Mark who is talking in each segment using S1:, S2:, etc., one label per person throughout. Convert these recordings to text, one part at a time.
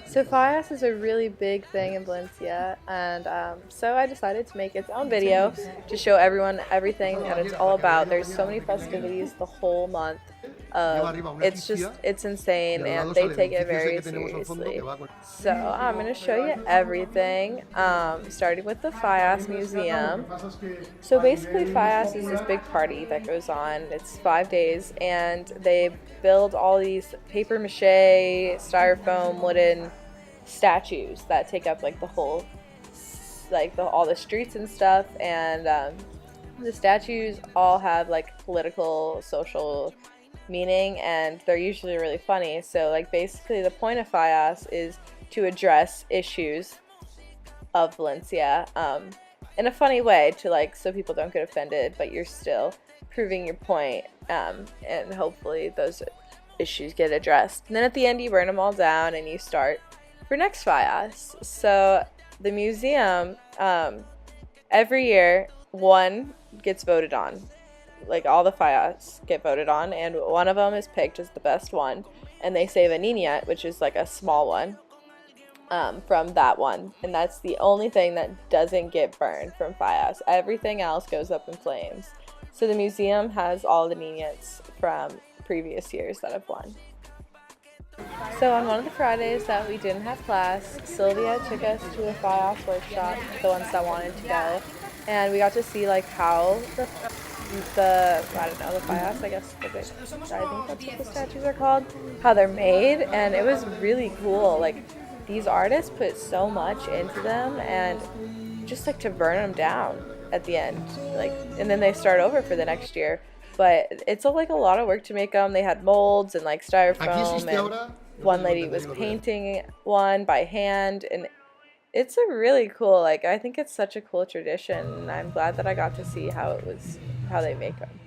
S1: So Fallas is a really big thing in Valencia, and so I decided to make its own video to show everyone everything that it's all about. There's so many festivities the whole month. It's insane, and they take it very seriously. So I'm going to show you everything, starting with the Fallas Museum. So basically Fallas is this big party that goes on. It's 5 days, and they build all these paper mache, styrofoam, wooden statues that take up like the whole, all the streets and stuff. And the statues all have like political, social meaning, and they're usually really funny. So like basically the point of Fallas is to address issues of Valencia in a funny way, to like so people don't get offended, but you're still proving your point, and hopefully those issues get addressed. And then at the end you burn them all down and you start for next Fallas. So the museum, every year one gets voted on. Like all the Fallas get voted on, and one of them is picked as the best one, and they save a niña, which is like a small one, from that one, and that's the only thing that doesn't get burned from Fallas. Everything else goes up in flames. So the museum has all the niñas from previous years that have won. So on one of the Fridays that we didn't have class, Sylvia took us to a Fallas workshop, the ones that wanted to go, and we got to see like how the Fallas, I guess I think that's what the statues are called, how they're made, and it was really cool. Like these artists put so much into them, and just like to burn them down at the end, like, and then they start over for the next year. But it's like a lot of work to make them. They had molds and like styrofoam, and one lady was painting one by hand, and it's a really cool, like, I think it's such a cool tradition, and I'm glad that I got to see how they make them.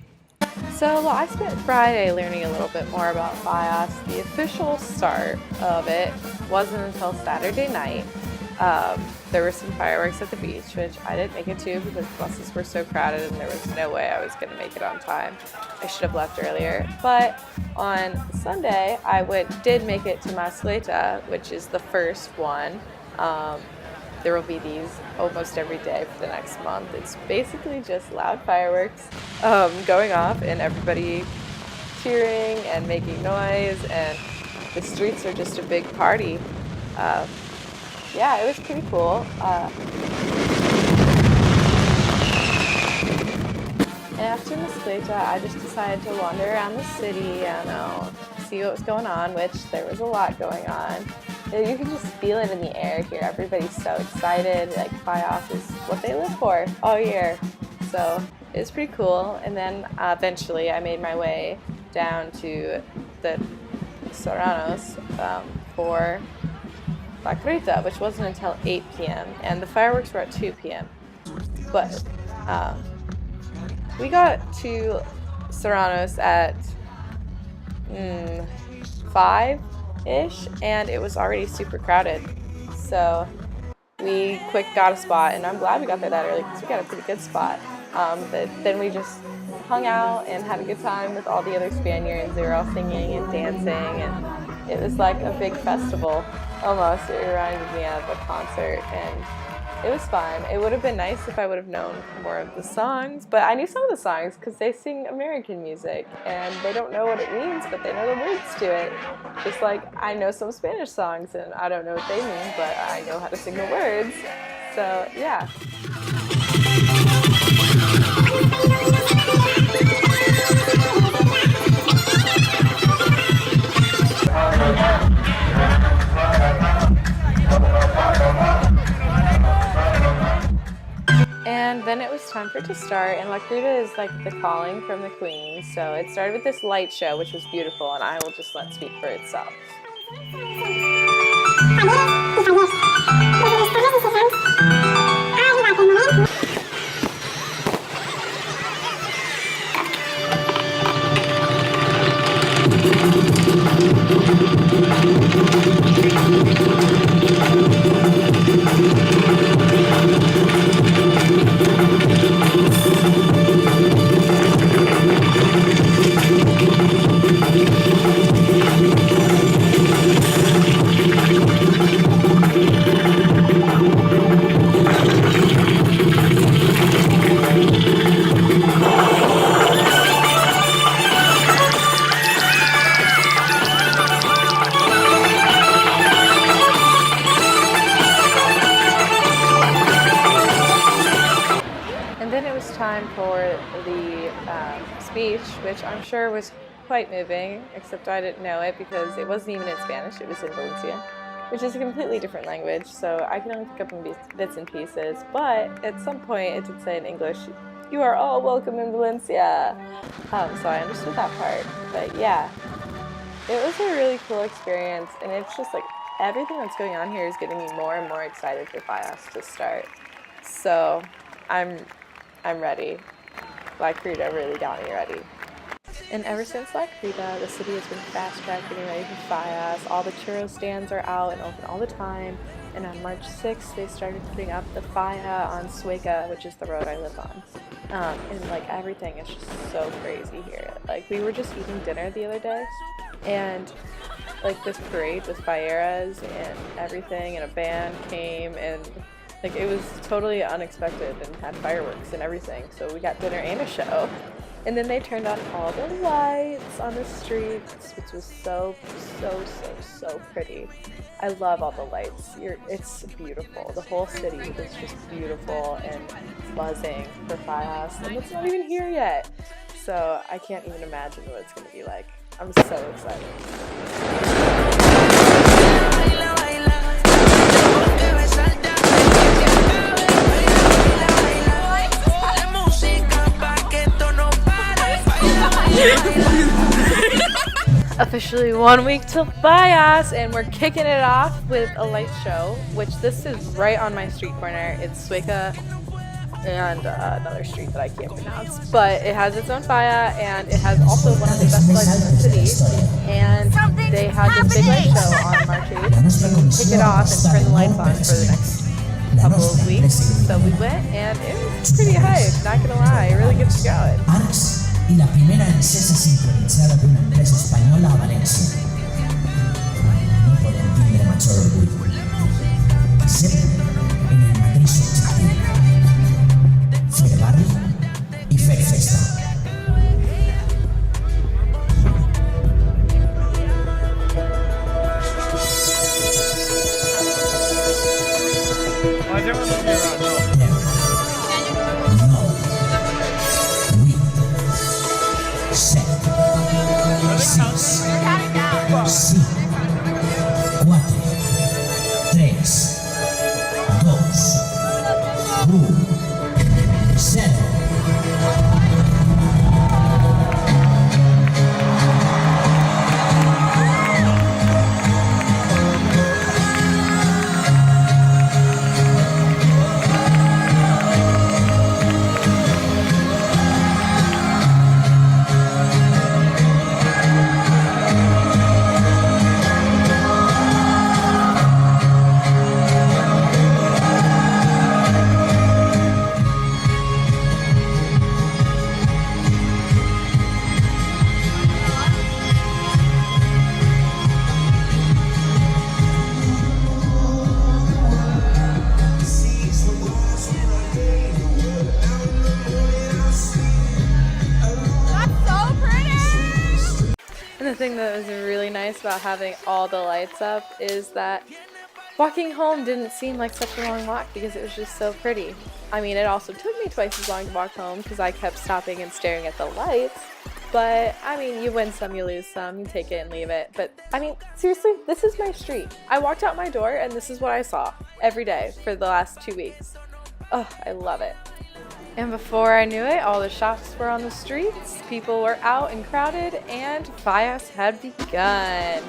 S1: So well, I spent Friday learning a little bit more about Fallas. The official start of it wasn't until Saturday night. There were some fireworks at the beach, which I didn't make it to because buses were so crowded and there was no way I was going to make it on time. I should have left earlier. But on Sunday, I did make it to Mascleta, which is the first one. There will be these almost every day for the next month. It's basically just loud fireworks going off, and everybody cheering and making noise, and the streets are just a big party. Yeah, it was pretty cool. And after Mascleta, I just decided to wander around the city and see what was going on, which there was a lot going on. You can just feel it in the air here. Everybody's so excited. Like Fallas is what they live for all year. So it was pretty cool. And then eventually I made my way down to the Serranos for La Creta, which wasn't until 8 p.m. and the fireworks were at 2 p.m. But we got to Serranos at 5-ish, and it was already super crowded. So we quick got a spot, and I'm glad we got there that early because we got a pretty good spot. But then we just hung out and had a good time with all the other Spaniards. They were all singing and dancing, and it was like a big festival almost. It reminded me of a concert, and it was fun. It would have been nice if I would have known more of the songs, but I knew some of the songs because they sing American music, and they don't know what it means, but they know the words to it. Just like I know some Spanish songs, and I don't know what they mean, but I know how to sing the words. So, yeah. And then it was time for it to start, and La Creta is like the calling from the Queen. So it started with this light show, which was beautiful, and I will just let speak for itself. speech, which I'm sure was quite moving, except I didn't know it because it wasn't even in Spanish, it was in Valencian, which is a completely different language, so I can only pick up in bits and pieces, but at some point it did say in English, "You are all welcome in Valencia," so I understood that part, but yeah, it was a really cool experience, and it's just like everything that's going on here is getting me more and more excited for Fallas to start, so I'm ready. La Crida really got me ready. And ever since La Crida, the city has been fast-tracked getting ready for Fallas. All the churro stands are out and open all the time. And on March 6th, they started putting up the falla on Sueca, which is the road I live on. And like everything is just so crazy here. Like we were just eating dinner the other day, and like this parade with falleras and everything, and a band came, and like it was totally unexpected and had fireworks and everything. So we got dinner and a show. And then they turned on all the lights on the streets, which was so pretty. I love all the lights. It's beautiful. The whole city is just beautiful and buzzing for Fallas, and it's not even here yet. So I can't even imagine what it's going to be like. I'm so excited. Officially 1 week till Fallas, and we're kicking it off with a light show, which this is right on my street corner. It's Sueca and another street that I can't pronounce, but it has its own falla, and it has also one of the best lights in the city, and they had this big light show on March 8th to kick it off and turn the lights on for the next couple of weeks. So we went, and it was pretty hype, not gonna lie, it really gets you going.
S2: Y la primera licencia sincronizada de una empresa española a Valencia. No podem tindre major orgull. Sempre en el mateix objectiu. Fer barri i fer festa.
S1: The thing that was really nice about having all the lights up is that walking home didn't seem like such a long walk because it was just so pretty. I mean, it also took me twice as long to walk home because I kept stopping and staring at the lights, but I mean, you win some, you lose some, you take it and leave it. But I mean, seriously, this is my street. I walked out my door and this is what I saw every day for the last 2 weeks. Oh, I love it. And before I knew it, all the shops were on the streets, people were out and crowded, and Fallas had begun.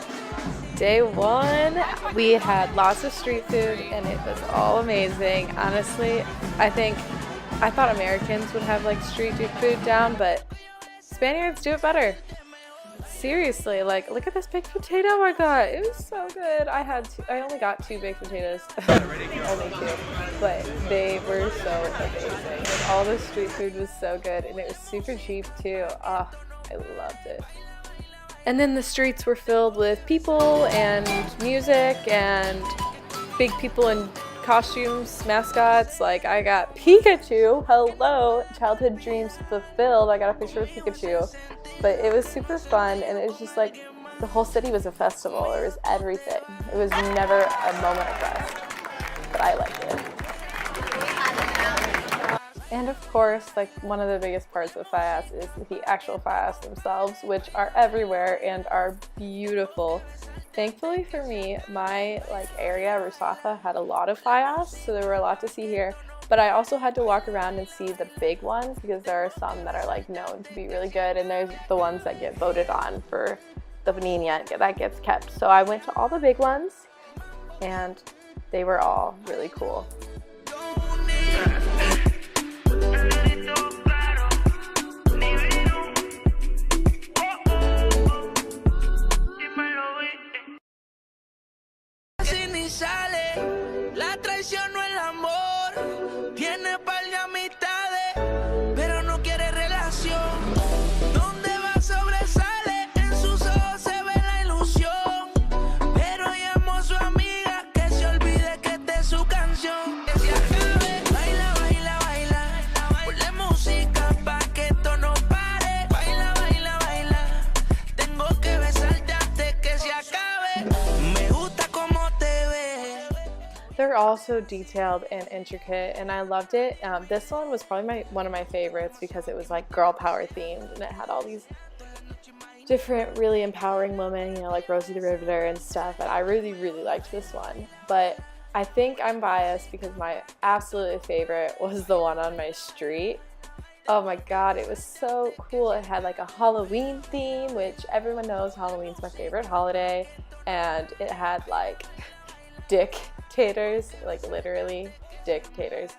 S1: Day one, we had lots of street food, and it was all amazing. Honestly, I thought Americans would have like street food down, but Spaniards do it better. Seriously, like, look at this baked potato I got. It was so good. I only got 2 baked potatoes, only 2, but they were so amazing. And all the street food was so good, and it was super cheap too. Oh, I loved it. And then the streets were filled with people and music and big people in costumes, mascots. Like, I got Pikachu. Hello, childhood dreams fulfilled. I got a picture of Pikachu. But it was super fun, and it was just like the whole city was a festival. There was everything. It was never a moment of rest. But I liked it. And of course, like one of the biggest parts of Fallas is the actual Fallas themselves, which are everywhere and are beautiful. Thankfully for me, my area, Rusafa, had a lot of Fallas, so there were a lot to see here. But I also had to walk around and see the big ones because there are some that are like known to be really good, and there's the ones that get voted on for the Niña that gets kept. So I went to all the big ones, and they were all really cool.
S3: La traición no el amor, tiene par de amistades, pero no quiere relación. Donde va sobresale, en sus ojos se ve la ilusión, pero llamó a su amiga que se olvide que esta es su canción. Que se acabe, baila, baila, baila, ponle música pa' que esto no pare. Baila, baila, baila, tengo que besarte antes que se acabe. Me gusta como te ves.
S1: They're all so detailed and intricate, and I loved it. This one was probably one of my favorites because it was like girl power themed, and it had all these different really empowering women, you know, like Rosie the Riveter and stuff, and I really, really liked this one. But I think I'm biased because my absolute favorite was the one on my street. Oh my god, it was so cool. It had like a Halloween theme, which everyone knows Halloween's my favorite holiday, and it had like dictators, like literally dictators,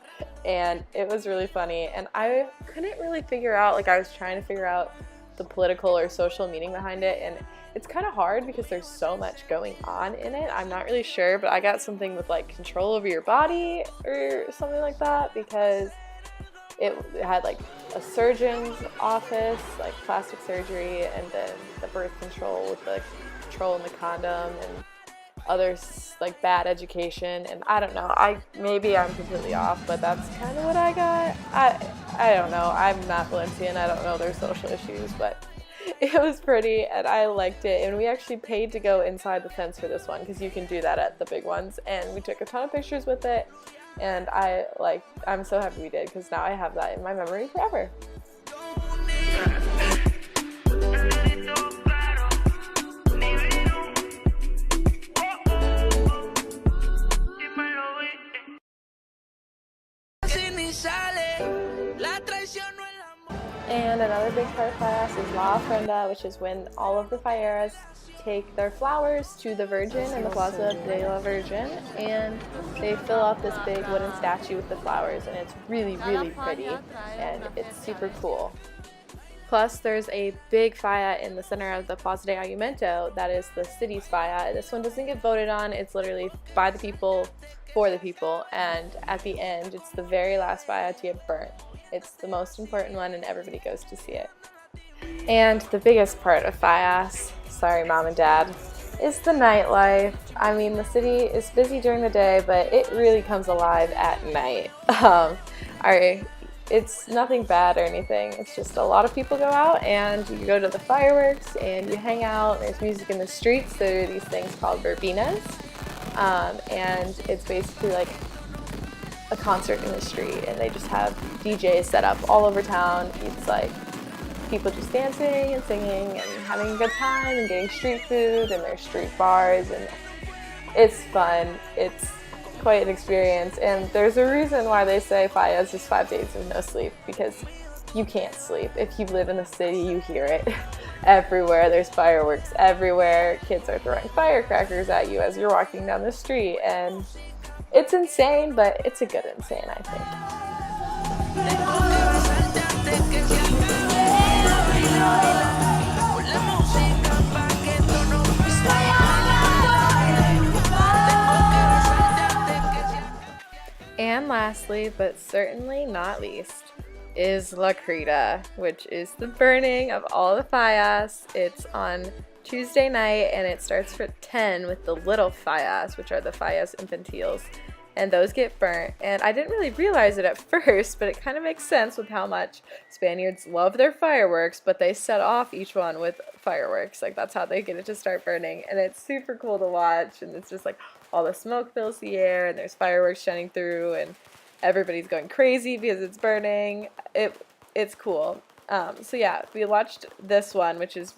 S1: and it was really funny. And I couldn't really figure out, like I was trying to figure out the political or social meaning behind it, and it's kind of hard because there's so much going on in it. I'm not really sure, but I got something with like control over your body or something like that, because it had like a surgeon's office, like plastic surgery, and then the birth control with the control in the condom, and others like bad education. And I don't know, maybe I'm completely off, but that's kind of what I got. I don't know, I'm not Valencian, I don't know their social issues, but it was pretty and I liked it. And we actually paid to go inside the fence for this one because you can do that at the big ones, and we took a ton of pictures with it, and I'm so happy we did because now I have that in my memory forever. And another big part of Fallas is La Ofrenda, which is when all of the falleras take their flowers to the Virgin in the Plaza de la Virgin, and they fill out this big wooden statue with the flowers, and it's really, really pretty, and it's super cool. Plus, there's a big falla in the center of the Plaza de Ayumento that is the city's falla. This one doesn't get voted on, it's literally by the people, for the people, and at the end, it's the very last falla to get burnt. It's the most important one, and everybody goes to see it. And the biggest part of Fallas, sorry mom and dad, is the nightlife. I mean, the city is busy during the day, but it really comes alive at night. It's nothing bad or anything. It's just a lot of people go out and you go to the fireworks and you hang out. There's music in the streets. There are these things called verbenas, and it's basically like a concert in the street, and they just have DJs set up all over town. It's like people just dancing and singing and having a good time and getting street food, and there's street bars, and it's fun. It's quite an experience, and there's a reason why they say Fallas is 5 days of no sleep, because you can't sleep. If you live in the city, you hear it everywhere. There's fireworks everywhere. Kids are throwing firecrackers at you as you're walking down the street, and it's insane, but it's a good insane, I think. And lastly, but certainly not least, is La Crida, which is the burning of all the fallas. It's on Tuesday night, and it starts for 10 with the little fallas, which are the fallas infantiles, and those get burnt. And I didn't really realize it at first, but it kind of makes sense with how much Spaniards love their fireworks, but they set off each one with fireworks. Like, that's how they get it to start burning, and it's super cool to watch, and it's just like all the smoke fills the air, and there's fireworks shining through, and everybody's going crazy because it's burning. It's cool. So yeah, we watched this one, which is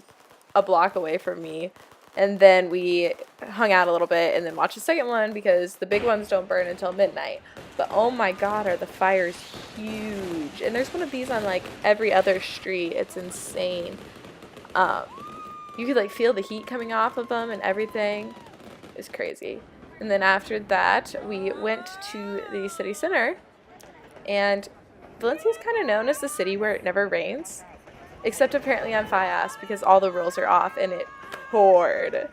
S1: a block away from me, and then we hung out a little bit and then watched the second one because the big ones don't burn until midnight. But oh my god, are the fires huge. And there's one of these on like every other street. It's insane. You could like feel the heat coming off of them and everything. It's crazy. And then after that, we went to the city center, and Valencia is kind of known as the city where it never rains, except apparently on Fallas because all the rules are off and it poured.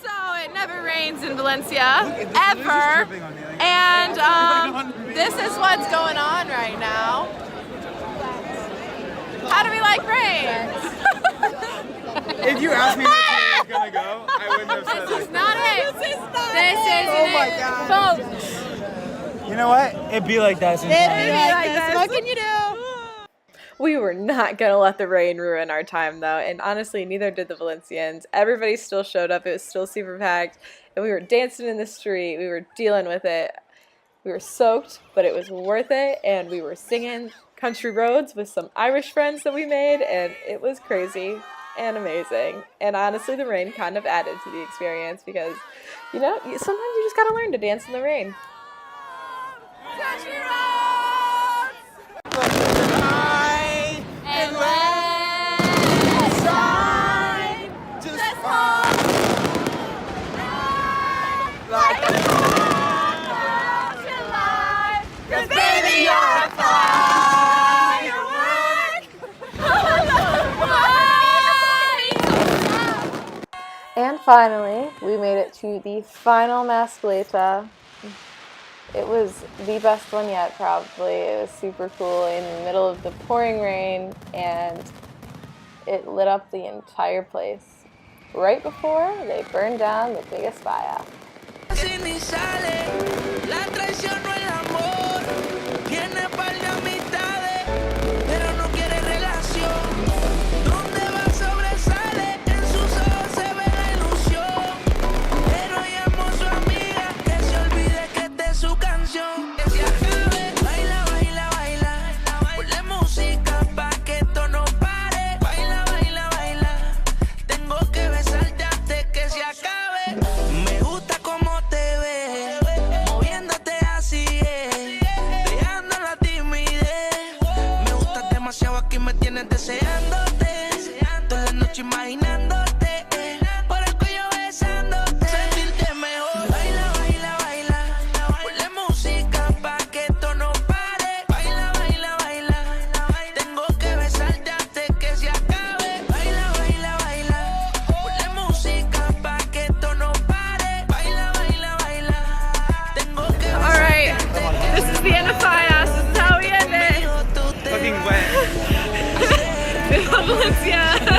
S1: So it never rains in Valencia, ever, and this is what's going on right now. How do we like rain?
S4: If you asked me where today was gonna go, I wouldn't have said
S1: This is not it. This isn't
S4: Oh my
S1: it,
S4: God.
S1: folks.
S4: You know what? It'd be like that sometimes.
S1: What can you do? We were not going to let the rain ruin our time, though, and honestly, neither did the Valencians. Everybody still showed up. It was still super packed, and we were dancing in the street. We were dealing with it. We were soaked, but it was worth it, and we were singing Country Roads with some Irish friends that we made, and it was crazy and amazing. And honestly, the rain kind of added to the experience because, you know, sometimes you just got to learn to dance in the rain. Country Roads!
S4: High
S1: And let's shine
S4: just
S1: home
S4: like a
S1: light, 'cause baby, you're a firework. And finally, we made it to the final Mascaleta. It was the best one yet, probably. It was super cool in the middle of the pouring rain, and it lit up the entire place right before they burned down the biggest fire.
S3: Ni sale, la traición no el amor, tiene par de amistades, pero no quiere relación. Donde va sobresale, en sus ojos se ve la ilusión, pero llamó a su amiga que se olvide que esta es su canción. Que se acabe, baila, baila, baila, ponle música pa' que esto no pare. Baila, baila, baila, tengo que besarte antes que se acabe. Me gusta como te ves, moviéndote así es, dejando la timidez. Me gustas demasiado, aquí me tienes deseándote, toda la noche imaginándote, por el cuello besándote, sentirte mejor. Baila, baila, baila, ponle música pa' que esto no pare. Baila, baila, baila, tengo que besarte antes que se acabe. Baila, baila, baila, ponle música pa' que esto no pare. Baila, baila, baila, tengo que besarte.
S1: All right, this is the end of Fallas. This is how we end it.
S4: fucking wet.
S1: Valencia.